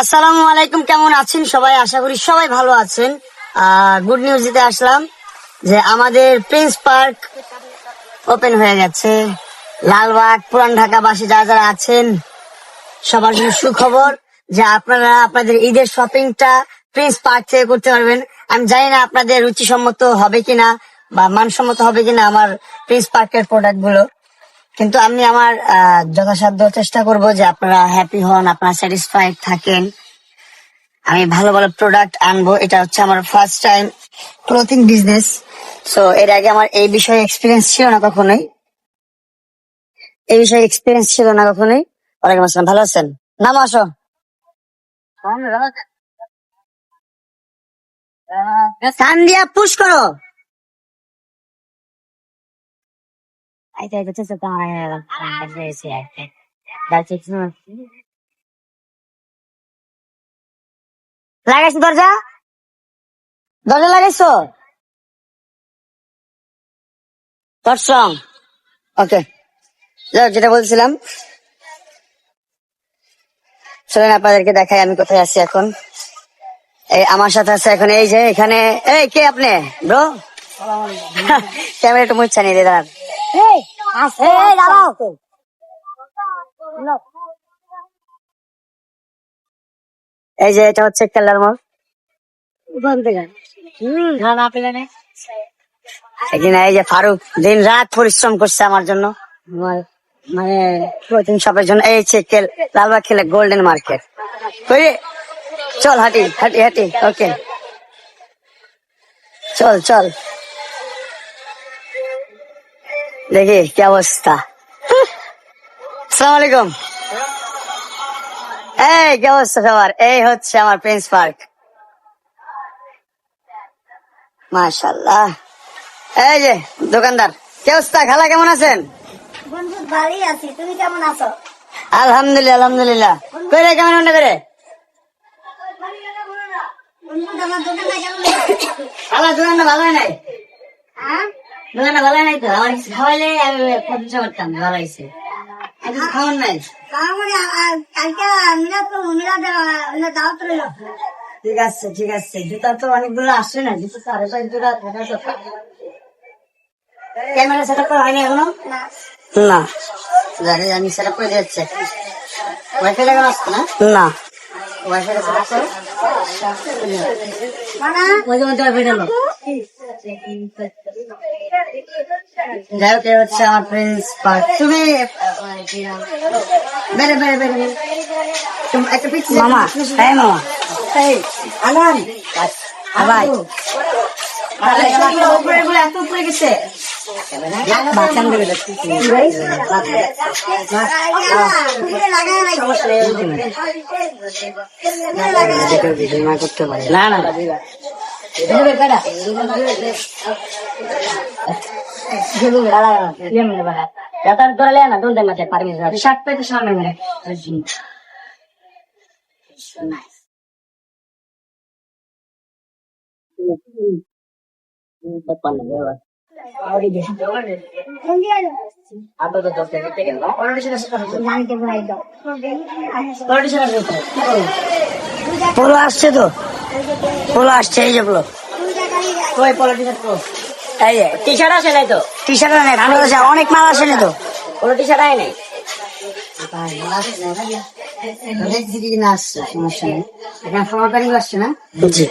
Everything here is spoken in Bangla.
আসসালামু আলাইকুম, কেমন আছেন সবাই? আশা করি সবাই ভালো আছেন। গুড নিউজ দিতে আসলাম যে আমাদের প্রিন্স পার্ক ওপেন হয়ে গেছে। লালবাগ পুরান ঢাকাবাসী যারা যারা আছেন সবার জন্য সুখবর যে আপনারা আপনাদের ঈদের শপিংটা প্রিন্স পার্ক থেকে করতে পারবেন। আমি জানি না আপনাদের রুচিসম্মত হবে কিনা বা মানসম্মত হবে কিনা আমার প্রিন্স পার্কের প্রোডাক্ট গুলো, কিন্তু আমি আমার যথাসাধ্য চেষ্টা করব যে আপনারা হ্যাপি হন, আপনারা স্যাটিসফাইড থাকেন। আমি ভালো ভালো প্রোডাক্ট আনবো। এটা হচ্ছে আমার first time clothing business. So এর আগে আমার এই বিষয়ে এক্সপিরিয়েন্স ছিল না কখনোই। ওয়ালাইকুম আসসালাম, ভালো আছেন? নাম আসো। কান দিয়া পুশ করো। লাগাইছো দরজা? দরজা লাগাইছো? স্ট্রং। ওকে, যেটা বলছিলাম, চলেন আপনাদেরকে দেখাই আমি কোথায় আছি এখন। এই আমার সাথে আছে এখন, এই যে এখানে। এই কে আপনি ব্রো? ক্যামেরা একটু মুচ্ছা নিয়ে দিয়ে দাঁড়ান। এই যে এটা হচ্ছে কেল্লার মোড়। এখানে এই যে ফারুক দিন রাত পরিশ্রম করছে আমার জন্য, আমার মানে প্রোটিন শপের জন্য। এই হচ্ছে লালবাগ খেলে গোল্ডেন মার্কেট। চল হাঁটি হাঁটি হাঁটি। ওকে, চল চল, দেখি কি অবস্থা। আসসালামু আলাইকুম। এই কি অবস্থা সবার? এই হচ্ছে আমার প্রিন্স পার্ক। মাশাআল্লাহ। এই যে দোকানদার, কি অবস্থা? খালা কেমন আছেন? ভালোই আছি, তুমি কেমন আছো? আলহামদুলিল্লাহ আলহামদুলিল্লাহ। কই রে, কেমন মনে করে? খালা দোকানটা ভালো হয় নাই? দোকানটা ভালো হয় নাই তো? আমার কিছু খাওয়াইলে আমি প্রশংসা করতাম, ভালো হয়েছে। আর কিছু খাওয়ার নাই? ঠিক আছে ঠিক আছে। জুতা তো অনেকগুলো আসছে না, জুতো তো আরো জোড়া থাকার কথা। ক্যামেরা সেট আপ করা হয়নি এখনো? না, জানি আমি সেট আপ করে দিচ্ছি। ওয়াইফাই লাগানো আসছে না? না, ওয়াইফাই সেট আপ করো। ওই যে ওয়াইফাই গেল। যাই হোক, হচ্ছে আমার প্রিন্স পার্ক। তুমি বেড়ে বেড়ে বেড়ে একটা পিছিয়ে মামা। হ্যাঁ মামা, এই আনান ভাই এত উপরে গেছে। না না পোলো আসছে তো, পোলো আসছে। এই যে পোলো, এই যে টি শার্ট আসে নাই তো? টি শার্ট নেই, অনেক মাল আসে নাই তো? পোলো টি শার্ট আয় নাই। সমস্যা নেই, এখানে খাবার পানি আসছে না? জি।